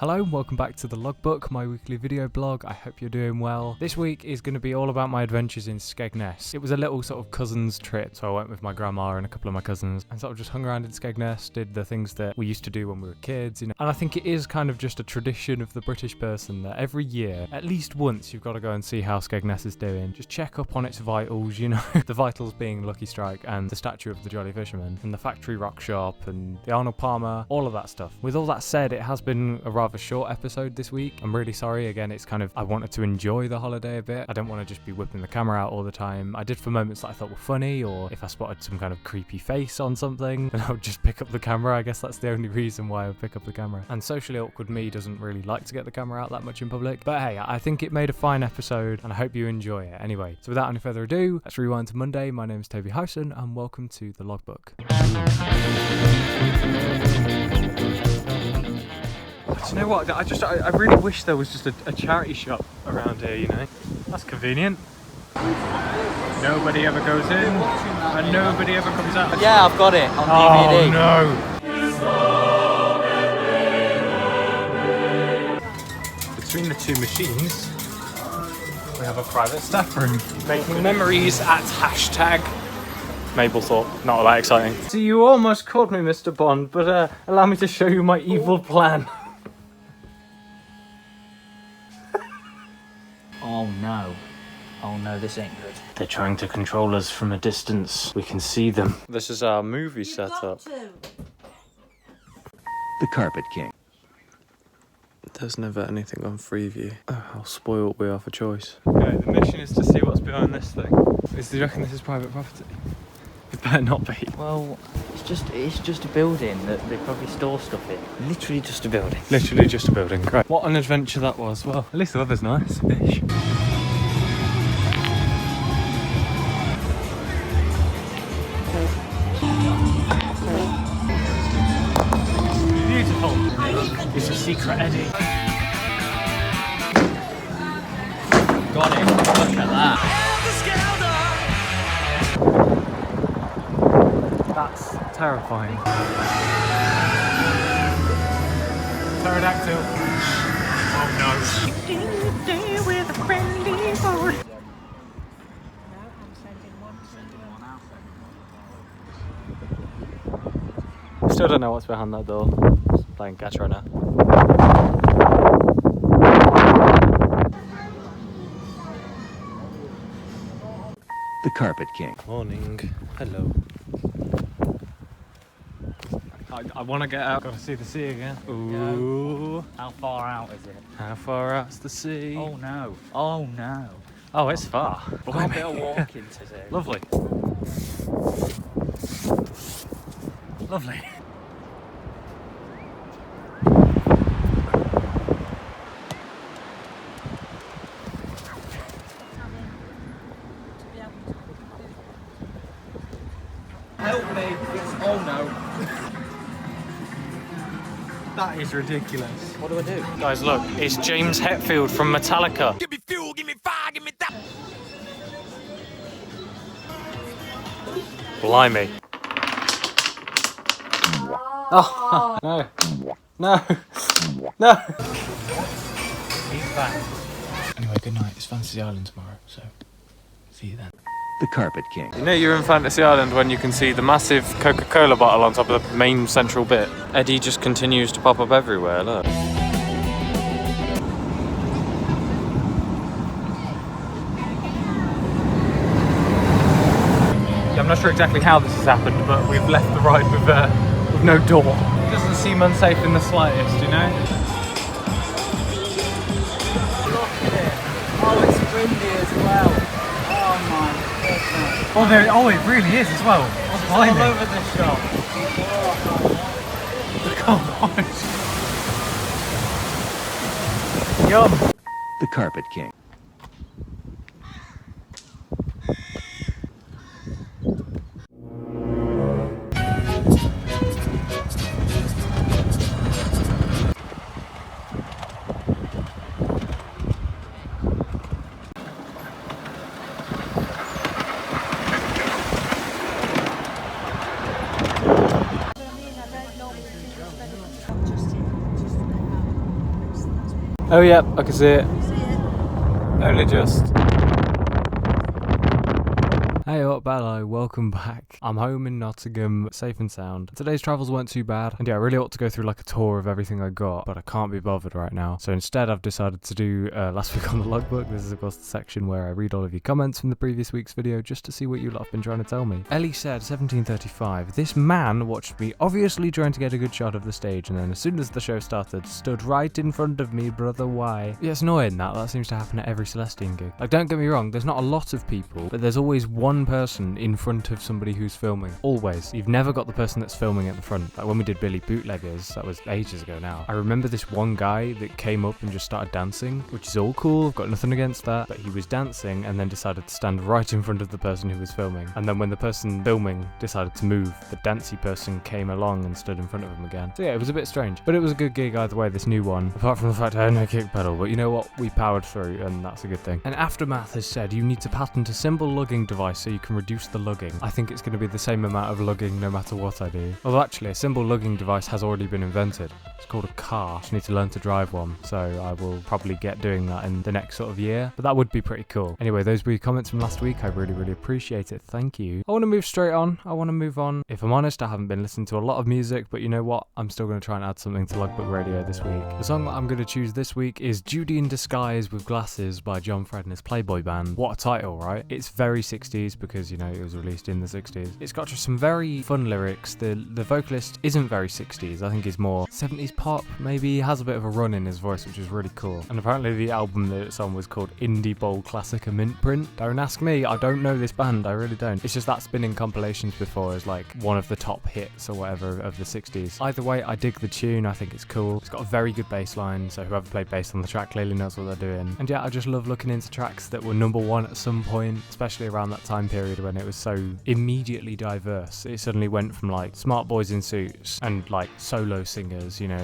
Hello and welcome back to the Logbook, my weekly video blog. I hope you're doing well. This week is going to be all about my adventures in Skegness. It was a little sort of cousins trip, so I went with my grandma and a couple of my cousins and sort of just hung around in Skegness, did the things that we used to do when we were kids, And I think it is kind of just a tradition of the British person that every year, at least once, you've got to go and see how Skegness is doing. Just check up on its vitals, the vitals being Lucky Strike and the statue of the Jolly Fisherman and the factory rock shop and the Arnold Palmer, all of that stuff. With all that said, it has been a rather short episode this week. I'm really sorry. Again, it's kind of, I wanted to enjoy the holiday a bit. I don't want to just be whipping the camera out all the time. I did for moments that I thought were funny, or if I spotted some kind of creepy face on something, then I would just pick up the camera. I guess that's the only reason why I would pick up the camera. And socially awkward me doesn't really like to get the camera out that much in public. But hey, I think it made a fine episode and I hope you enjoy it. Anyway, so without any further ado, let's rewind to Monday. My name is Toby Howson and welcome to the Logbook. Do you know what? I really wish there was just a charity shop around here, That's convenient. Nobody ever goes in and nobody ever comes out. Yeah, I've got it on DVD. Oh no! Between the two machines, we have a private staff room. Making memories at #Mablethorpe. Not all that exciting. So you almost called me Mr. Bond, but allow me to show you my evil plan. Oh no, this ain't good. They're trying to control us from a distance. We can see them. This is our movie setup. The Carpet King. There's never anything on Freeview. Oh, how spoiled we are for choice. Okay, the mission is to see what's behind this thing. Do you reckon this is private property? It better not be. Well, it's just a building that they probably store stuff in. Literally just a building. Literally just a building, great. What an adventure that was. Well, at least the weather's nice-ish. Beautiful. It's a secret Eddie. Got it. Look at that. That's terrifying. Pterodactyl. Oh no. Still don't know what's behind that door. Just playing catch right now. The Carpet King. Morning. Hello. I want to get out. Got to see the sea again. Ooh. How far out is it? How far out's the sea? Oh no. Oh no. Oh, it's far. We've got a bit of walking to do. Lovely. Lovely. Help me. Oh no. That is ridiculous. What do I do? Guys, look, it's James Hetfield from Metallica. Give me fuel, give me fire, give me that. Blimey. Oh, no. No. No. He's back. Anyway, good night. It's Fantasy Island tomorrow, so see you then. The Carpet King. You know you're in Fantasy Island when you can see the massive Coca-Cola bottle on top of the main central bit. Eddie just continues to pop up everywhere, look. I'm not sure exactly how this has happened, but we've left the ride with no door. It doesn't seem unsafe in the slightest, Look at it. Oh, it's windy as well. Oh my goodness. Oh, it really is as well. It's all over the shop. Yum. The Carpet King. Oh yeah, I can see it. See it? Only just. Hey up, hello, welcome back. I'm home in Nottingham, safe and sound. Today's travels weren't too bad, and yeah, I really ought to go through like a tour of everything I got, but I can't be bothered right now. So instead I've decided to do last week on the logbook. This is of course the section where I read all of your comments from the previous week's video just to see what you lot have been trying to tell me. Ellie said, 1735, this man watched me obviously trying to get a good shot of the stage, and then as soon as the show started, stood right in front of me, brother, why? Yeah, it's annoying that seems to happen at every Celestine gig. Like, don't get me wrong, there's not a lot of people, but there's always one person in front of somebody who's filming. Always. You've never got the person that's filming at the front. Like when we did Billy Bootleggers, that was ages ago now. I remember this one guy that came up and just started dancing, which is all cool, I've got nothing against that, but he was dancing and then decided to stand right in front of the person who was filming. And then when the person filming decided to move, the dancey person came along and stood in front of him again. So yeah, it was a bit strange, but it was a good gig either way, this new one, apart from the fact I had no kick pedal. But you know what, we powered through and that's a good thing. And Aftermath has said you need to patent a simple lugging device so you can reduce the lugging. I think it's going to be the same amount of lugging no matter what I do. Although actually a simple lugging device has already been invented. It's called a car. I just need to learn to drive one, so I will probably get doing that in the next sort of year, but that would be pretty cool. Anyway, those were your comments from last week. I really appreciate it. Thank you. I want to move straight on. I want to move on. If I'm honest, I haven't been listening to a lot of music, but you know what? I'm still going to try and add something to Logbook Radio this week. The song that I'm going to choose this week is Judy in Disguise with Glasses by John Fred and his Playboy band. What a title, right? It's very 60s because, you know, it was released in the 60s. It's got just some very fun lyrics. The vocalist isn't very 60s. I think he's more 70s pop. Maybe he has a bit of a run in his voice, which is really cool. And apparently the album that it's on was called Indie Bowl Classica Mint Print. Don't ask me. I don't know this band. I really don't. It's just that's been in compilations before as like one of the top hits or whatever of the 60s. Either way, I dig the tune. I think it's cool. It's got a very good bass line, so whoever played bass on the track clearly knows what they're doing. And yeah, I just love looking into tracks that were #1 at some point, especially around that time period when it was so immediately diverse. It suddenly went from like smart boys in suits and like solo singers, you know,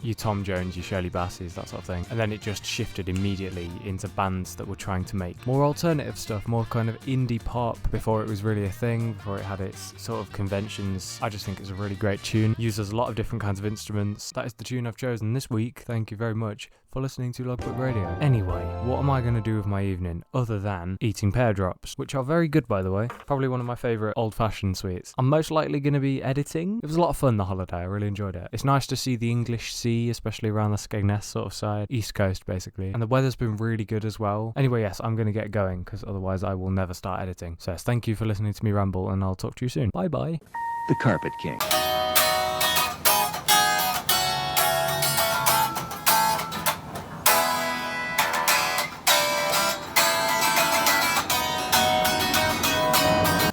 your Tom Jones, your Shirley Bassey's, that sort of thing. And then it just shifted immediately into bands that were trying to make more alternative stuff, more kind of indie pop before it was really a thing, before it had its sort of conventions. I just think it's a really great tune. Uses a lot of different kinds of instruments. That is the tune I've chosen this week. Thank you very much for listening to Logbook Radio. Anyway, what am I going to do with my evening other than eating pear drops, which are very good by the way. Probably one of my favourite old-fashioned sweets. I'm most likely going to be editing. It was a lot of fun the holiday. I really enjoyed it. It's nice to see the English Sea, especially around the Skegness sort of side, East Coast basically. And the weather's been really good as well. Anyway, yes, I'm going to get going because otherwise I will never start editing. So yes, thank you for listening to me ramble and I'll talk to you soon. Bye bye. The Carpet King.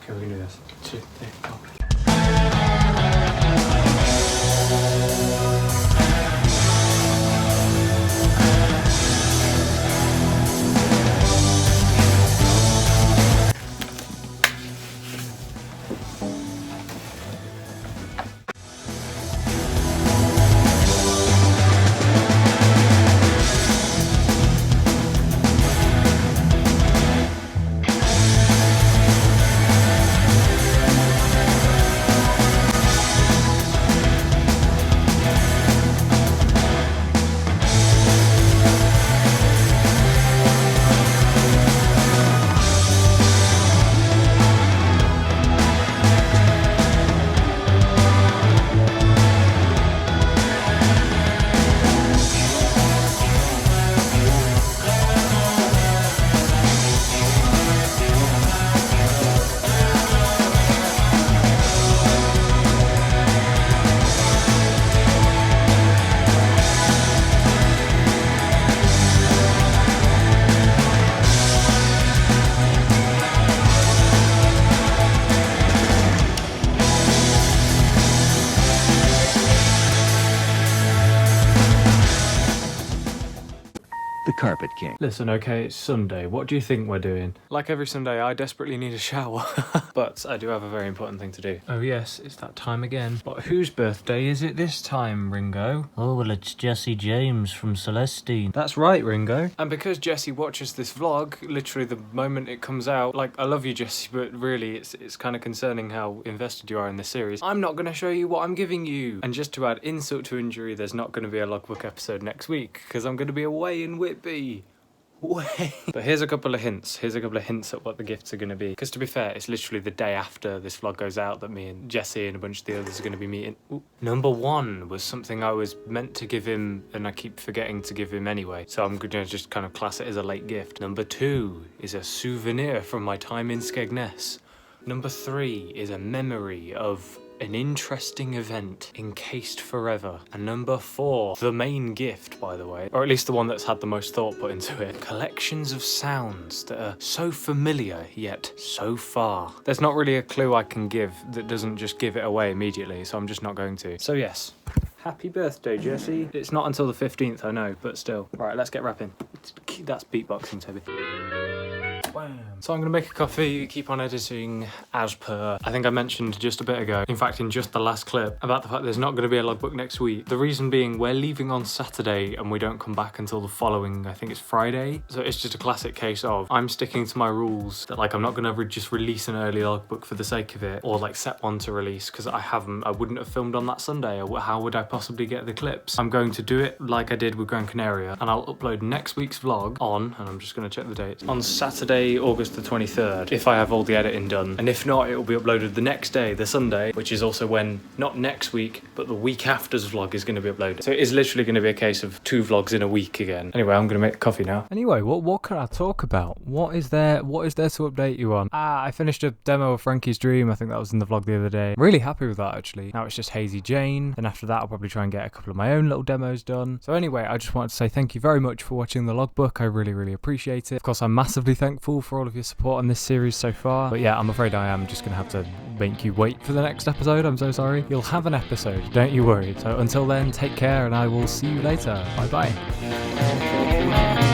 Okay, we can do this. 2, 3, 4. The Carpet King. Listen, okay, it's Sunday. What do you think we're doing? Like every Sunday, I desperately need a shower. But I do have a very important thing to do. Oh yes, it's that time again. But whose birthday is it this time, Ringo? Oh, well, it's Jesse James from Celestine. That's right, Ringo. And because Jesse watches this vlog, literally the moment it comes out, like, I love you, Jesse, but really it's kind of concerning how invested you are in this series. I'm not going to show you what I'm giving you. And just to add insult to injury, there's not going to be a Logbook episode next week because I'm going to be away in Whitby. Way. But here's a couple of hints. Here's a couple of hints at what the gifts are going to be. Because to be fair, it's literally the day after this vlog goes out that me and Jesse and a bunch of the others are going to be meeting. Ooh. Number one was something I was meant to give him and I keep forgetting to give him anyway. So I'm going to just kind of class it as a late gift. Number two is a souvenir from my time in Skegness. Number three is a memory of an interesting event encased forever. And number four, the main gift, by the way, or at least the one that's had the most thought put into it, collections of sounds that are so familiar yet so far. There's not really a clue I can give that doesn't just give it away immediately, so I'm just not going to. So yes, happy birthday, Jesse. It's not until the 15th, I know, but still. Right, let's get rapping. That's beatboxing, Toby. So I'm going to make a coffee, keep on editing as per. I think I mentioned just a bit ago, in fact in just the last clip, about the fact there's not going to be a logbook next week. The reason being we're leaving on Saturday and we don't come back until the following, I think it's Friday. So it's just a classic case of I'm sticking to my rules that like I'm not going to just release an early logbook for the sake of it or like set one to release because I wouldn't have filmed on that Sunday or how would I possibly get the clips? I'm going to do it like I did with Gran Canaria and I'll upload next week's vlog on, and I'm just going to check the dates, on Saturday, August the 23rd, if I have all the editing done. And if not, it will be uploaded the next day, the Sunday, which is also when, not next week, but the week after's vlog is going to be uploaded. So it is literally going to be a case of 2 vlogs in a week again. Anyway, I'm going to make coffee now. Anyway, what can I talk about? What is there to update you on? I finished a demo of Frankie's Dream. I think that was in the vlog the other day. Really happy with that, actually. Now it's just Hazy Jane. Then after that, I'll probably try and get a couple of my own little demos done. So anyway, I just wanted to say thank you very much for watching the logbook. I really, really appreciate it. Of course, I'm massively thankful for all of your support on this series so far. But yeah, I'm afraid I am just going to have to make you wait for the next episode. I'm so sorry. You'll have an episode, don't you worry. So until then, take care and I will see you later. Bye bye.